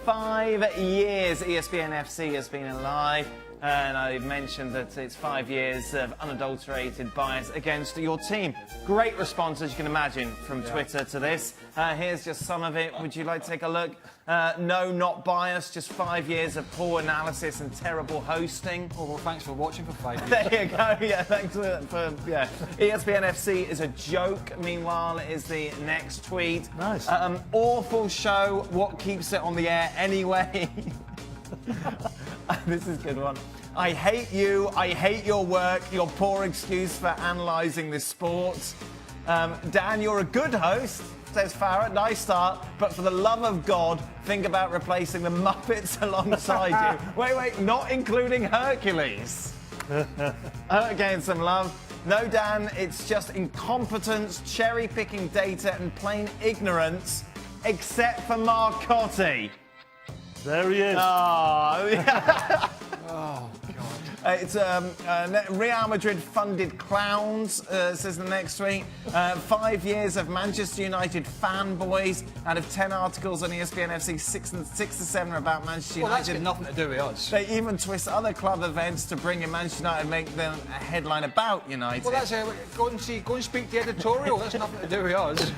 5 years ESPN FC has been alive, and I mentioned that it's 5 years of unadulterated bias against your team. Great response, as you can imagine, from Twitter to this. Here's just some of it. Would you like to take a look? No, not biased, just 5 years of poor analysis and terrible hosting. Oh, well, thanks for watching for 5 years. There you go, yeah, thanks for yeah. ESPN FC is a joke, meanwhile, is the next tweet. Nice. Awful show, what keeps it on the air anyway? This is a good one. I hate you, I hate your work, your poor excuse for analysing this sport. Dan, you're a good host, says Farrah, nice start, but for the love of God, think about replacing the Muppets alongside you. Wait, not including Hercules. Again, some love. No, Dan, it's just incompetence, cherry-picking data and plain ignorance, except for Marcotti. There he is. Oh, yeah. Oh, God. It's Real Madrid funded clowns, says the next tweet. 5 years of Manchester United fanboys. Out of 10 articles on ESPN FC, 6 to 7 are about Manchester United. Well, that's got nothing to do with us. They even twist other club events to bring in Manchester United and make them a headline about United. Well, that's go and speak the editorial. That's nothing to do with us.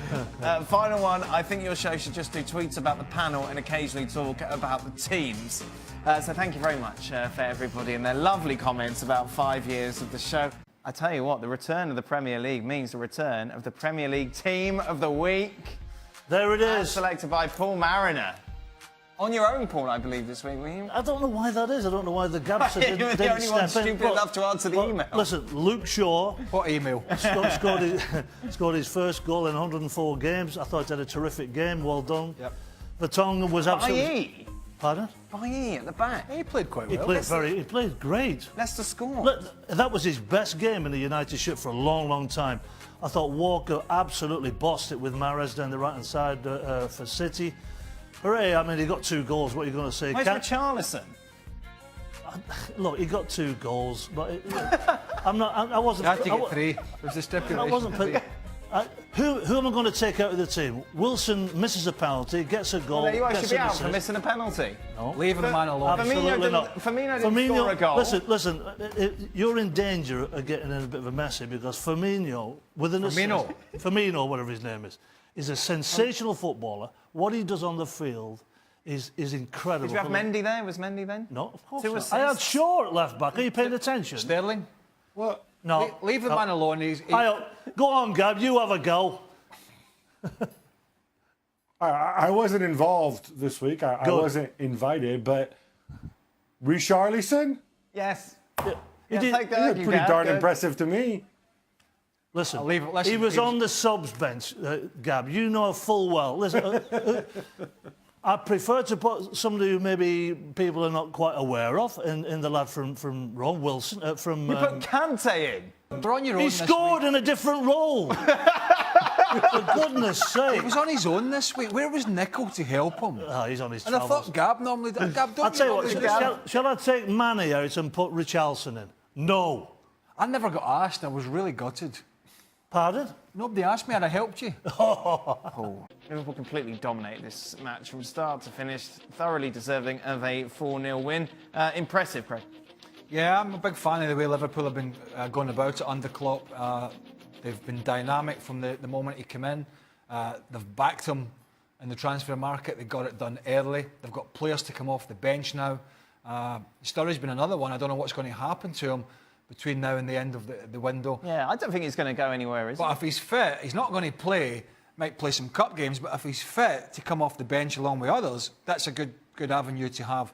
Final one. I think your show should just do tweets about the panel and occasionally talk about the teams. So thank you very much for everybody and their lovely comments about 5 years of the show. I tell you what, the return of the Premier League means the return of the Premier League Team of the Week. There it is. Selected by Paul Mariner. On your own, Paul, I believe, this week, were you? I don't know why that is. I don't know why the Gabster You were the only one stupid enough to answer the email. Listen, Luke Shaw What email? scored his first goal in 104 games. I thought he had a terrific game. Well done. Yep. Vertonghen was absolutely... Bailly. Pardon? Bailly at the back. He played quite well. He played great. Leicester scored. Look, that was his best game in the United shirt for a long, long time. I thought Walker absolutely bossed it with Mahrez down the right-hand side for City. Hooray, I mean, he got 2 goals. What are you going to say? Where's Richarlison? Look, he got 2 goals, but I wasn't... You had to get 3. There's a stipulation. I wasn't... Who am I going to take out of the team? Wilson misses a penalty, gets a goal. Well, you gets should be an out assist. for missing a penalty. No. Leave the man alone. Absolutely not. Firmino didn't score a goal. Listen, you're in danger of getting in a bit of a messy because Firmino, with an assist, Firmino, whatever his name is a sensational footballer. What he does on the field is incredible. Did you have Mendy there? Was Mendy then? No, of course 2 not. assists. I had Shaw at left back. Are you paying attention? Sterling? What? No. Leave the man alone. Go on, Gab. You have a go. I wasn't involved this week. I wasn't invited, but Richarlison? Yes. He did. Take that. Pretty darn impressive to me. Listen, Listen, he was on the subs bench, Gab. You know full well. Listen, I prefer to put somebody who maybe people are not quite aware of in the lad from Rome, Wilson. You put Kante in. They're on your own. He scored in a different role. For goodness sake. He was on his own this week. Where was Nickel to help him? He's on his And I travels. thought Gab normally does. Gab, don't I'll tell you normally do that? what, shall I take Manny out and put Richarlison in? No. I never got asked. I was really gutted. Pardon? Nobody asked me and I helped you. Liverpool completely dominated this match from start to finish, thoroughly deserving of a 4-0 win. Impressive, Craig. Yeah, I'm a big fan of the way Liverpool have been going about it under Klopp. They've been dynamic from the moment he came in. They've backed him in the transfer market. They got it done early. They've got players to come off the bench now. Sturridge's been another one. I don't know what's going to happen to him between now and the end of the window. Yeah, I don't think he's going to go anywhere, is he? But if he's fit, he's not going to play. Might play some cup games, but if he's fit to come off the bench along with others, that's a good avenue to have.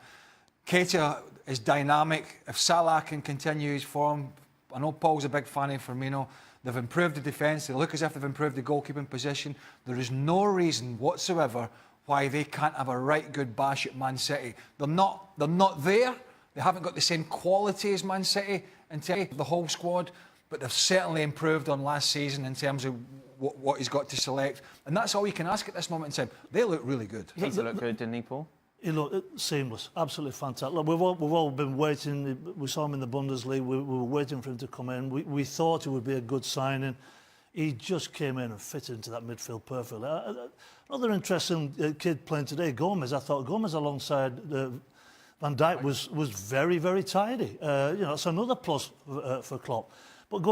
Keita is dynamic. If Salah can continue his form, I know Paul's a big fan of Firmino. They've improved the defence. They look as if they've improved the goalkeeping position. There is no reason whatsoever why they can't have a right good bash at Man City. They're not there. They haven't got the same quality as Man City in terms of the whole squad, but they've certainly improved on last season in terms of what he's got to select. And that's all you can ask at this moment in time. They look really good. He looked good, didn't he, Paul? He looked seamless, absolutely fantastic. Look, we've all been waiting. We saw him in the Bundesliga. We were waiting for him to come in. We thought it would be a good signing. he just came in and fitted into that midfield perfectly. Another interesting kid playing today, Gomez. I thought Gomez alongside Van Dijk was very, very tidy. It's another plus for Klopp. But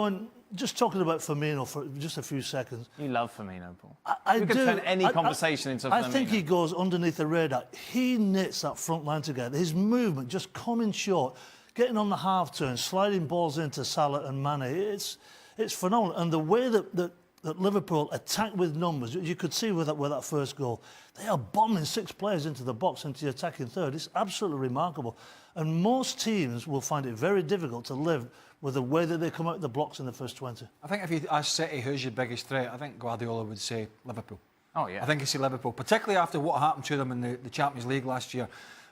just talking about Firmino for just a few seconds. You love Firmino, Paul. I you could do. turn any conversation into Firmino. I think he goes underneath the radar. He knits that front line together. His movement, just coming short, getting on the half turn, sliding balls into Salah and Mane. It's phenomenal. And the way that Liverpool attack with numbers, you could see with that first goal, they are bombing 6 players into the box, into the attacking third. It's absolutely remarkable. And most teams will find it very difficult to live with the way that they come out of the blocks in the first 20. I think if you ask City who's your biggest threat, I think Guardiola would say Liverpool. Oh, yeah. I think he'd say Liverpool, particularly after what happened to them in the Champions League last year.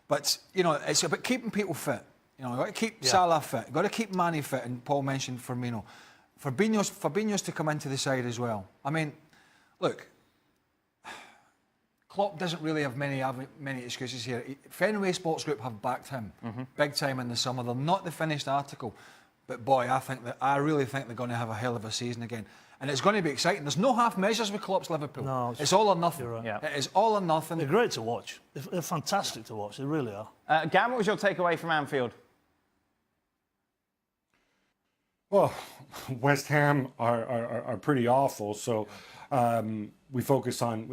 But, it's about keeping people fit. You've got to keep Salah fit. You've got to keep Mane fit. And Paul mentioned Firmino. Fabinho's to come into the side as well. I mean, look, Klopp doesn't really have many excuses here. Fenway Sports Group have backed him big time in the summer. They're not the finished article. But boy, I really think they're going to have a hell of a season again. And it's going to be exciting. There's no half measures with Klopp's Liverpool. No, it's all or nothing. Right. Yeah. It is all or nothing. They're great to watch. They're fantastic to watch. They really are. Gam, what was your takeaway from Anfield? Well, West Ham are pretty awful, so we focus on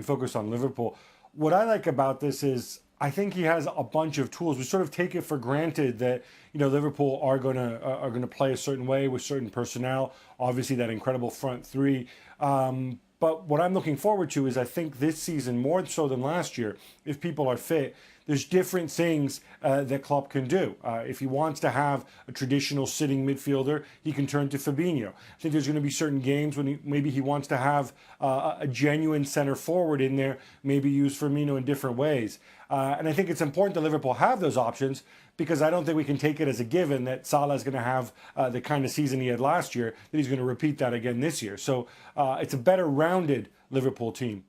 Liverpool. What I like about this is I think he has a bunch of tools. We sort of take it for granted that Liverpool are gonna play a certain way with certain personnel. Obviously, that incredible front three. But what I'm looking forward to is I think this season more so than last year, if people are fit, there's different things that Klopp can do. If he wants to have a traditional sitting midfielder, he can turn to Fabinho. I think there's going to be certain games when maybe he wants to have a genuine center forward in there, maybe use Firmino in different ways. And I think it's important that Liverpool have those options because I don't think we can take it as a given that Salah is going to have the kind of season he had last year, that he's going to repeat that again this year. So it's a better rounded Liverpool team.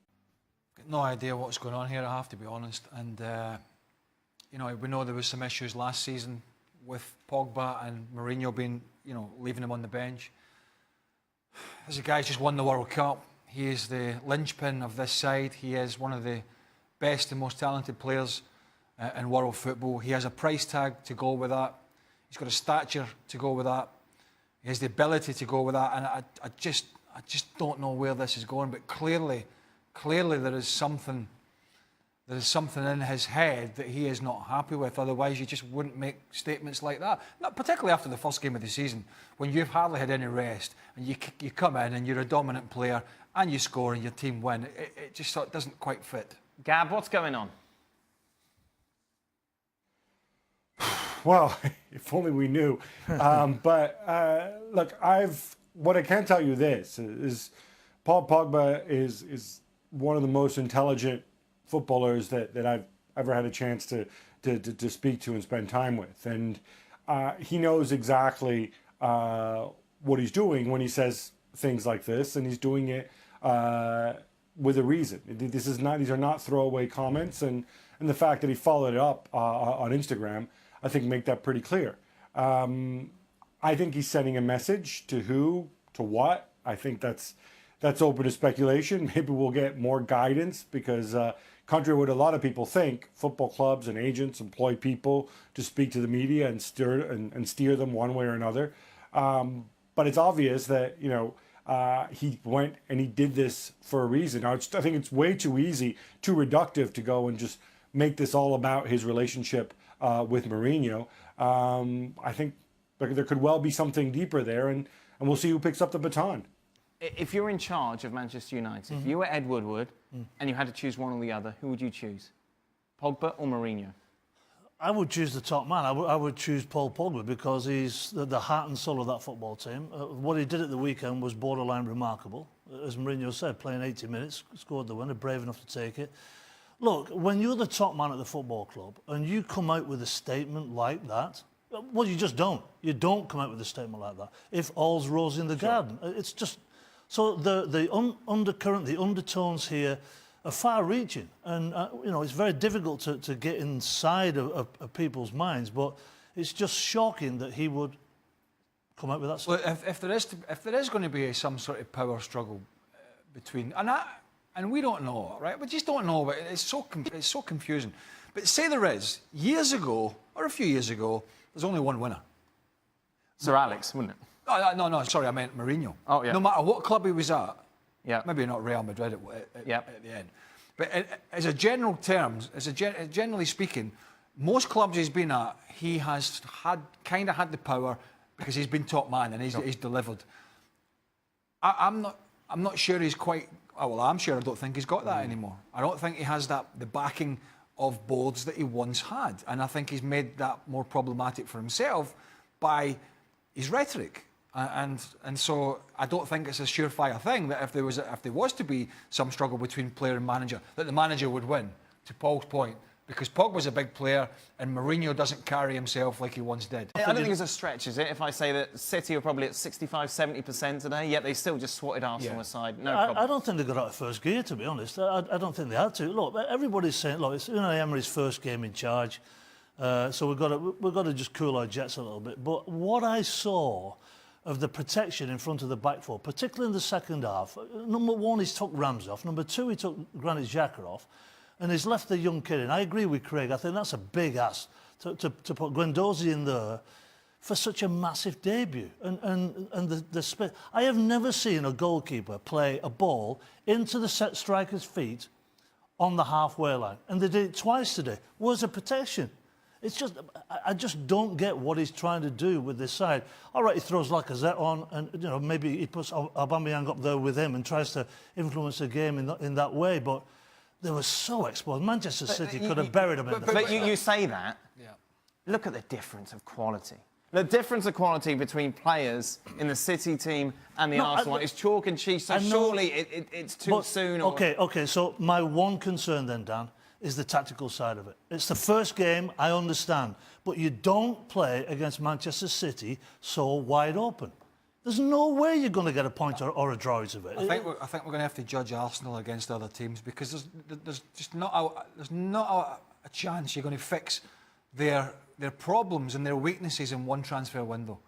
No idea what's going on here, I have to be honest. And we know there was some issues last season with Pogba and Mourinho being, leaving him on the bench. This guy's just won the World Cup. He is the linchpin of this side. He is one of the best and most talented players in world football. He has a price tag to go with that. He's got a stature to go with that. He has the ability to go with that. And I just don't know where this is going. But clearly there is something in his head that he is not happy with. Otherwise, you just wouldn't make statements like that. Not particularly after the first game of the season, when you've hardly had any rest, and you come in and you're a dominant player, and you score and your team win. It just sort of doesn't quite fit. Gab, what's going on? Well, if only we knew. But look, what I can tell you this is Paul Pogba is one of the most intelligent footballers that I've ever had a chance to speak to and spend time with. And he knows exactly what he's doing when he says things like this, and he's doing it with a reason. These are not throwaway comments, and the fact that he followed it up on Instagram, I think make that pretty clear. I think he's sending a message to who, to what. I think that's open to speculation. Maybe we'll get more guidance because contrary to what a lot of people think, football clubs and agents employ people to speak to the media and steer them one way or another. But it's obvious that he went and he did this for a reason. Now, I think it's way too easy, too reductive to go and just make this all about his relationship with Mourinho. I think there could well be something deeper there, and we'll see who picks up the baton. If you're in charge of Manchester United, if you were Ed Woodward and you had to choose one or the other, who would you choose? Pogba or Mourinho? I would choose the top man. I would choose Paul Pogba because he's the heart and soul of that football team. What he did at the weekend was borderline remarkable. As Mourinho said, playing 80 minutes, scored the winner, brave enough to take it. Look, when you're the top man at the football club and you come out with a statement like that, well, you just don't. You don't come out with a statement like that. If all's rosy in the garden, it's just... So the undercurrent, the undertones here are far-reaching, and it's very difficult to get inside of people's minds. But it's just shocking that he would come out with that Well, stuff. if there is going to be some sort of power struggle between, and we don't know, right? We just don't know. But it's so confusing. But say there is, years ago or a few years ago, there's only one winner. Sir Alex, wouldn't it? No, sorry, I meant Mourinho. Oh, yeah. No matter what club he was at, Yeah. maybe not Real Madrid at Yep. the end, but as a general terms, generally speaking, most clubs he's been at, he has had the power because he's been top man and he's delivered. I'm not sure he's quite. Oh, well, I'm sure I don't think he's got that anymore. I don't think he has the backing of boards that he once had, and I think he's made that more problematic for himself by his rhetoric. And so I don't think it's a surefire thing that if there was to be some struggle between player and manager, that the manager would win, to Paul's point, because Pogba's a big player and Mourinho doesn't carry himself like he once did. I don't think it's a stretch, is it, if I say that City are probably at 65-70% today, yet they still just swatted Arsenal aside. No problem. I don't think they got out of first gear, to be honest. I don't think they had to. Look, everybody's saying, look, it's Unai Emery's first game in charge, so we've got to just cool our jets a little bit. But what I saw of the protection in front of the back four, particularly in the second half, number one, he's took Ramsey off. Number two, he took Granit Xhaka off. And he's left the young kid in. I agree with Craig. I think that's a big ask to put Guendouzi in there for such a massive debut. And the split. I have never seen a goalkeeper play a ball into the set striker's feet on the halfway line. And they did it twice today. Where's the protection? It's just, I just don't get what he's trying to do with this side. All right, he throws Lacazette on, and maybe he puts Aubameyang up there with him and tries to influence the game in that way. But they were so exposed. Manchester City could have buried them in the. But you say that. Yeah. Look at the difference of quality. The difference of quality between players in the City team and the Arsenal is chalk and cheese. So surely it's too soon. Okay. So my one concern then, Dan, is the tactical side of it. It's the first game, I understand, but you don't play against Manchester City so wide open. There's no way you're going to get a point or a draw out of it. I think we're going to have to judge Arsenal against other teams because there's just not a chance you're going to fix their problems and their weaknesses in one transfer window.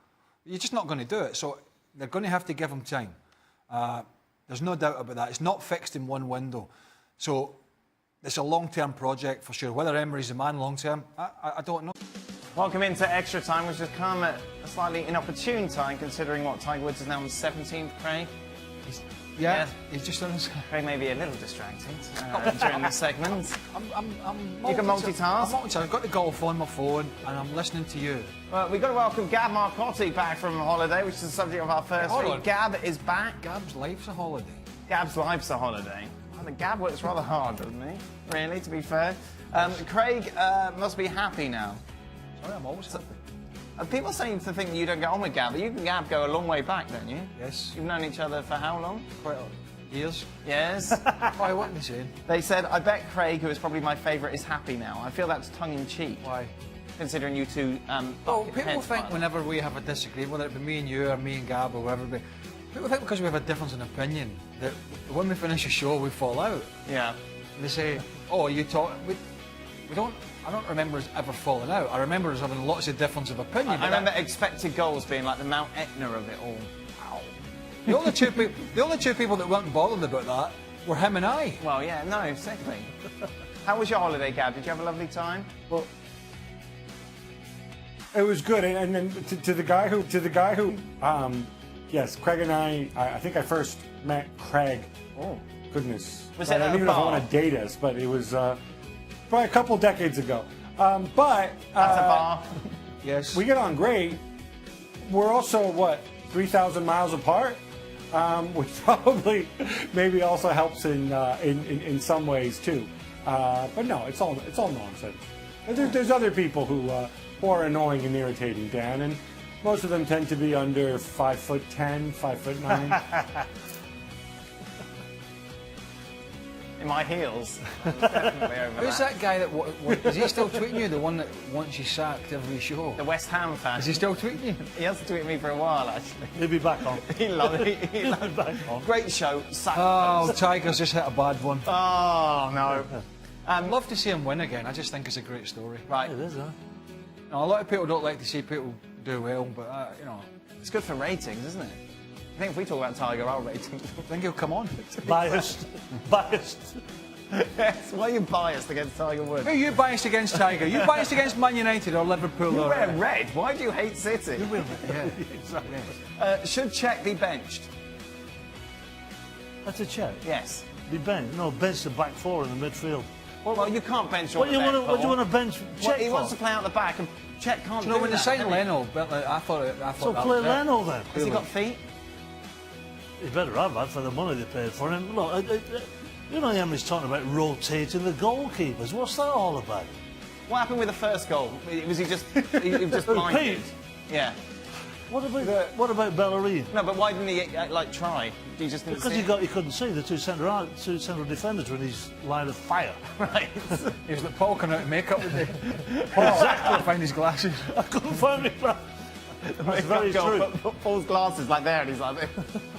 You're just not going to do it. So they're going to have to give them time. There's no doubt about that. It's not fixed in one window. So it's a long-term project for sure. Whether Emery's the man long-term, I don't know. Welcome into extra time, which has come at a slightly inopportune time, considering what Tiger Woods is now on 17th, Craig. Yeah, he's just on his... Craig may be a little distracted during the segment. I'm You can multitask. I've got the golf on my phone and I'm listening to you. Well, we've got to welcome Gab Marcotti back from holiday, which is the subject of our first week. Gab is back. Gab's life's a holiday. Gab's life's a holiday. The Gab works rather hard, doesn't he? Really, to be fair. Craig must be happy now. Sorry, I'm always happy. People seem to think that you don't get on with Gab, but you and Gab go a long way back, don't you? Yes. You've known each other for how long? Quite a years. Yes. Why, what are they saying? They said, I bet Craig, who is probably my favourite, is happy now. I feel that's tongue-in-cheek. Why? Considering you two... people think whenever we have a disagreement, whether it be me and you or me and Gab or whatever it be, people think because we have a difference in opinion that when we finish a show we fall out. Yeah. And they say, "Oh, you talk." We don't. I don't remember us ever falling out. I remember us having lots of difference of opinion. I remember expected goals being like the Mount Etna of it all. Wow. The only two people that weren't bothered about that were him and I. Well, yeah, no, exactly. How was your holiday, Gab? Did you have a lovely time? Well, it was good, and then to the guy who, yes, Craig and I think I first met Craig. Oh, goodness! Was I it don't at even a know if I bar? want to date us, but it was probably a couple decades ago. But At a bar? Yes. we get on great. We're also 3,000 miles apart, which probably maybe also helps in some ways too. But no, it's all nonsense. There's other people who are annoying and irritating, Dan, and most of them tend to be under 5'10", 5'9". In my heels. Definitely over Who's that guy that... is he still tweeting you? The one that wants you sacked every show? The West Ham fan. Is he still tweeting you? He hasn't tweeted me for a while, actually. He'll be back on. He loves it. He'll be back on. Great show. Oh, Tiger's just hit a bad one. Oh, no. I'd love to see him win again. I just think it's a great story. Right. It is, huh? Now, a lot of people don't like to see people do well, but you know, It's good for ratings, isn't it? I think if we talk about Tiger, our ratings. I think he'll come on. Biased. Yes. Why are you biased against Tiger Woods? Who are you biased against, Tiger? You biased against Man United or Liverpool? You or wear red. Why do you hate City? You wear red. Yeah, exactly. Should Czech be benched? That's a check. Yes. Be bench. No, bench the back four in the midfield. Well, you can't bench all What the bench, do you want to bench? Well, Czech he for? wants to play out the back, and Czech can't You know, do when they that, signed can he? Leno, I thought So that play was it. Leno then. Has he got feet? He better have that for the money they paid for him. Look, you know, Emery's talking about rotating the goalkeepers. What's that all about? What happened with the first goal? Was he just blinded? Pete? Yeah. What about Bellerin? No, but why didn't he try? He just didn't Because see he couldn't see the two central defenders with his line of fire. right. He was like Paul coming out of makeup with the exactly find his glasses. I couldn't find it. That's very true. Put Paul's glasses like there, and he's like,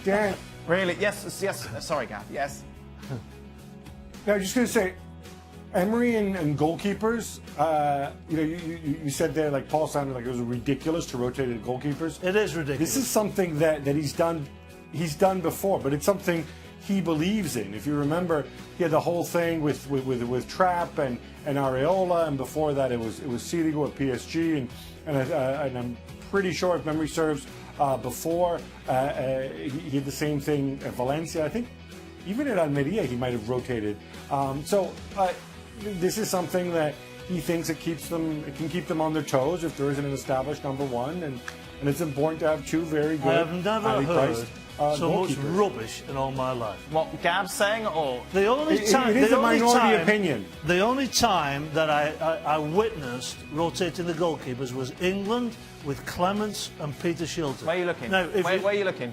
Dan, really? Yes. Sorry, Gav. Yes. now I'm just going to say, Emery and goalkeepers, you know, you said there, like Paul sounded like it was ridiculous to rotate the goalkeepers. It is ridiculous. This is something that he's done before, but it's something he believes in. If you remember, he had the whole thing with Trapp and Areola, and before that it was Sirigu at PSG, and I'm pretty sure, if memory serves, before he did the same thing at Valencia. I think even at Almeria he might have rotated. This is something that he thinks it can keep them on their toes if there isn't an established number one, and it's important to have two very good. I have never highly heard priced, so much goalkeepers. rubbish in all my life. What Gav's saying, or The only It time, is the a only minority time- opinion. The only time that I witnessed rotating the goalkeepers was England with Clements and Peter Shilton. where are you looking? Now, if where you- are you looking?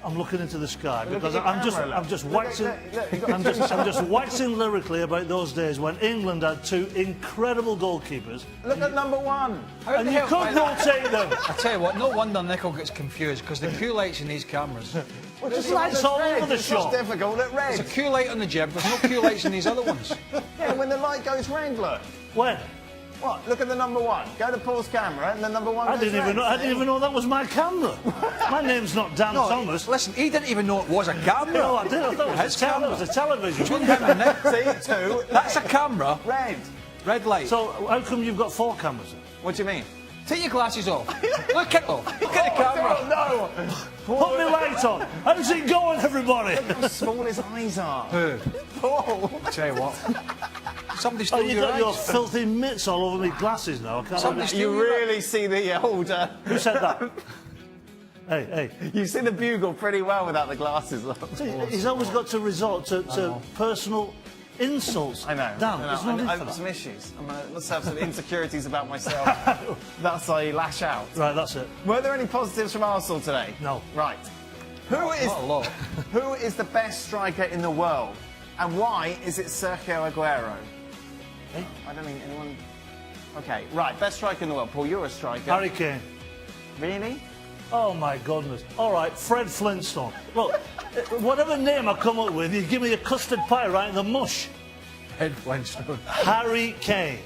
I'm looking into the sky Look because at your I'm just camera, look. waxing. Look, you've got I'm just waxing lyrically about those days when England had two incredible goalkeepers, Look at number one. and you could rotate them. I tell you what, no wonder Nickel gets confused because the Q lights in these cameras. Well, There's lights all over the It's shop. just difficult at red. There's a Q light on the jib, there's no Q lights in these other ones. Yeah, when the light goes red, look. When? What? Look at the number one. Go to Paul's camera, and the number one. I goes didn't even red. know. I didn't even know that was my camera. My name's not Dan Thomas. Listen, he didn't even know it was a camera. No, I did. I thought His camera. it was a television. Between him and Nick, See, two. that's a camera. Red. Red light. So how come you've got four cameras? Then? What do you mean? Take your glasses off. Look at them. Look at the camera. No. Put my light on. How's it going, everybody? How small his eyes are. Who? Paul. Tell you what. Somebody Oh, stole you your got your eyes. filthy mitts all over my glasses now. I can't Somebody remember. You really see the old. Who said that? Hey. You see the bugle pretty well without the glasses on. See, he's always got to resort to personal insults. I know. Dan, I there's know. no need I for have some that. issues. I must have some insecurities about myself. That's why I lash out. Right, that's it. Were there any positives from Arsenal today? No. Right. Who is Not a lot. who is the best striker in the world, and why is it Sergio Aguero? I don't think anyone. Okay, right. Best striker in the world. Paul, you're a striker. Harry Kane. Really? Oh my goodness. All right, Fred Flintstone. Look, whatever name I come up with, you give me a custard pie right in the mush. Head Flintstone. Harry Kane.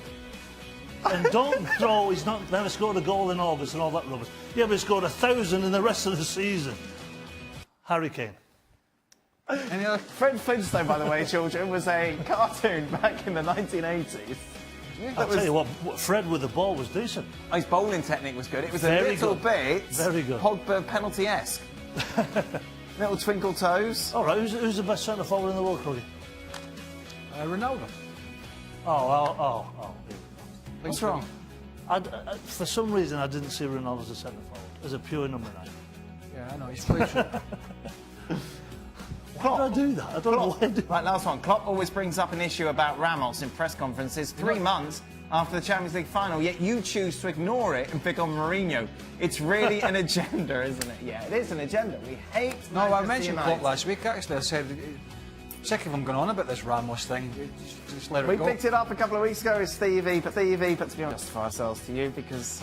And don't throw, he's never scored a goal in August and all that rubbish. Yeah, but he scored 1,000 in the rest of the season. Harry Kane. Any other? Fred Flintstone, by the way, children, was a cartoon back in the 1980s. I'll tell you what, Fred with the ball was decent. His bowling technique was good. It was Very a little good. bit Very good. Pogba penalty-esque. Little twinkle toes. All right, who's the best centre forward in the world, Cody? Ronaldo. Oh. What's wrong? For some reason, I didn't see Ronaldo as a centre forward, as a pure number 9. Yeah, I know. He's played short. Why did I do that? I don't know why I did that. Right, last one. Klopp always brings up an issue about Ramos in press conferences 3 months after the Champions League final, yet you choose to ignore it and pick on Mourinho. It's really an agenda, isn't it? Yeah, it is an agenda. We hate No, I Manchester mentioned United. Klopp last week, actually. I said, sick of him going on about this Ramos thing. Just let it We go. picked it up a couple of weeks ago with Stevie, but to be honest, justify ourselves to you because...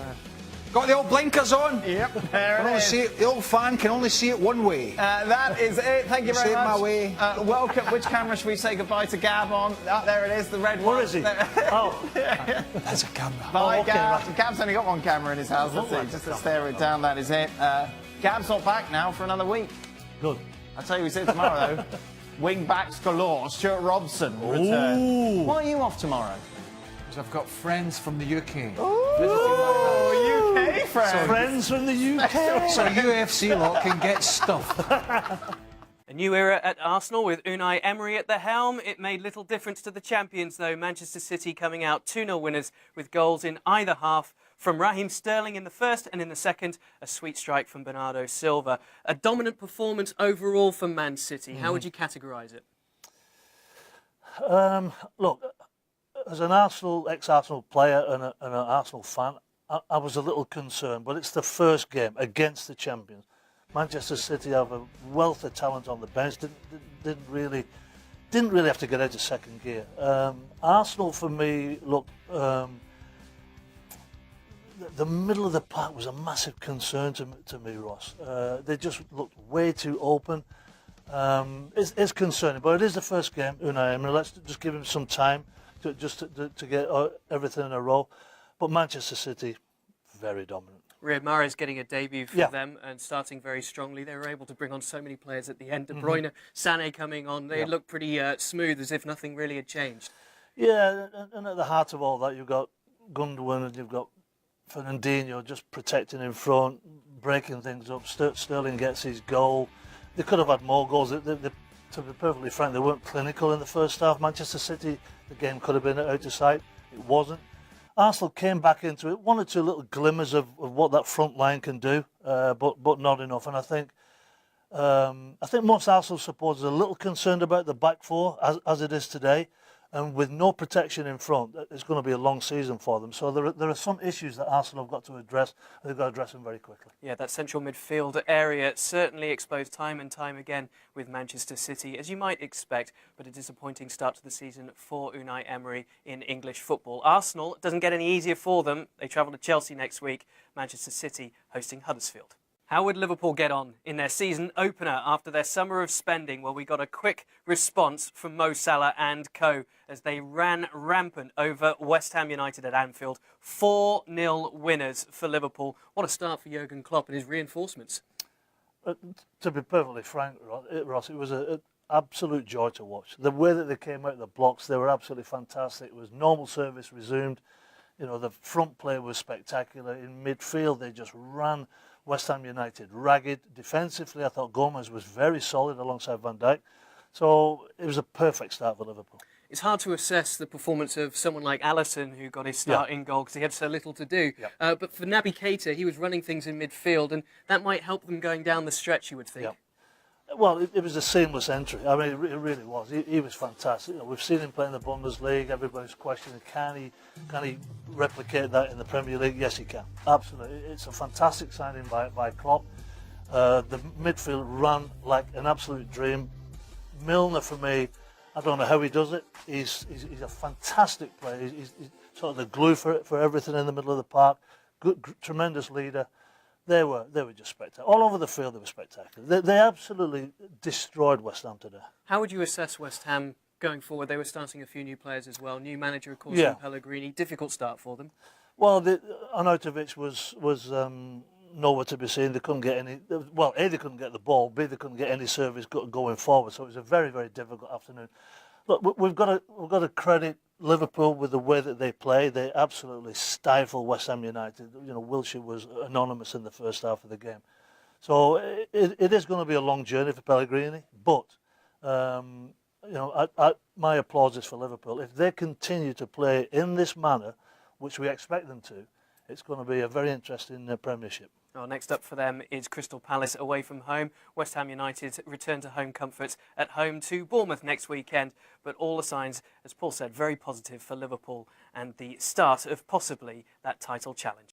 Got the old blinkers on. Yep, there Can it only is. see it, the old fan can only see it one way. That is it. Thank you very Saved much. my way. Welcome. Which camera should we say goodbye to Gab on? Oh, there it is, the red one. Where is he? Oh, That's a camera. Bye, okay, Gab. right. Gab's only got one camera in his house, that's it. Just to stare it down, that is it. Gab's not back now for another week. good. I'll tell you who's here tomorrow, though. Wing backs galore. Stuart Robson will return. Why are you off tomorrow? Because I've got friends from the UK. Oh, UK friends. Friends from the UK. So UFC lot can get stuff. A new era at Arsenal with Unai Emery at the helm. It made little difference to the champions, though. Manchester City coming out 2-0 winners with goals in either half from Raheem Sterling in the first, and in the second, a sweet strike from Bernardo Silva. A dominant performance overall for Man City. How would you categorise it? Look, as an ex-Arsenal player and an Arsenal fan, I was a little concerned, but it's the first game against the champions. Manchester City have a wealth of talent on the bench. Didn't really have to get out of second gear. Arsenal, for me, look, the middle of the park was a massive concern to me, Ross. They just looked way too open. It's concerning, but it is the first game, Unai Emery. Let's just give him some time to get everything in a row. But Manchester City, very dominant. Riyad Mahrez getting a debut for Yeah. them and starting very strongly. They were able to bring on so many players at the end. De Bruyne, Sané coming on. They looked pretty smooth, as if nothing really had changed. Yeah, and at the heart of all that, you've got Gundogan and you've got Fernandinho just protecting in front, breaking things up. Sterling gets his goal. They could have had more goals. To be perfectly frank, they weren't clinical in the first half. Manchester City, the game could have been out of sight. It wasn't. Arsenal came back into it, one or two little glimmers of what that front line can do, but not enough. And I think most Arsenal supporters are a little concerned about the back four as it is today. And with no protection in front, it's going to be a long season for them. So there are some issues that Arsenal have got to address, and they've got to address them very quickly. Yeah, that central midfield area certainly exposed time and time again with Manchester City, as you might expect, but a disappointing start to the season for Unai Emery in English football. Arsenal doesn't get any easier for them. They travel to Chelsea next week, Manchester City hosting Huddersfield. How would Liverpool get on in their season opener after their summer of spending? Well, we got a quick response from Mo Salah and co as they ran rampant over West Ham United at Anfield. 4-0 winners for Liverpool. What a start for Jurgen Klopp and his reinforcements. To be perfectly frank, Ross, it was an absolute joy to watch. The way that they came out of the blocks, they were absolutely fantastic. It was normal service resumed. You know, the front play was spectacular. In midfield, they just ran West Ham United ragged. Defensively, I thought Gomez was very solid alongside Van Dijk. So it was a perfect start for Liverpool. It's hard to assess the performance of someone like Alisson, who got his start in goal because he had so little to do. But for Naby Keita, he was running things in midfield, and that might help them going down the stretch, you would think. Yeah. Well, it was a seamless entry. I mean, it really was. He was fantastic. You know, we've seen him play in the Bundesliga. Everybody's questioning, can he replicate that in the Premier League? Yes, he can. Absolutely. It's a fantastic signing by Klopp. The midfield ran like an absolute dream. Milner, for me, I don't know how he does it. He's a fantastic player. He's sort of the glue for everything in the middle of the park. Good, tremendous leader. They were just spectacular. All over the field, they were spectacular. They absolutely destroyed West Ham today. How would you assess West Ham going forward? They were starting a few new players as well. New manager, of course, Pellegrini. Difficult start for them. Well, Arnautovic was nowhere to be seen. They couldn't get any. Well, A, they couldn't get the ball. B, they couldn't get any service going forward. So it was a very, very difficult afternoon. Look, we've got to credit Liverpool with the way that they play. They absolutely stifle West Ham United. You know, Wilshere was anonymous in the first half of the game. So it is going to be a long journey for Pellegrini. But you know, my applause is for Liverpool. If they continue to play in this manner, which we expect them to, it's going to be a very interesting Premiership. Well, next up for them is Crystal Palace away from home. West Ham United return to home comforts at home to Bournemouth next weekend. But all the signs, as Paul said, very positive for Liverpool and the start of possibly that title challenge.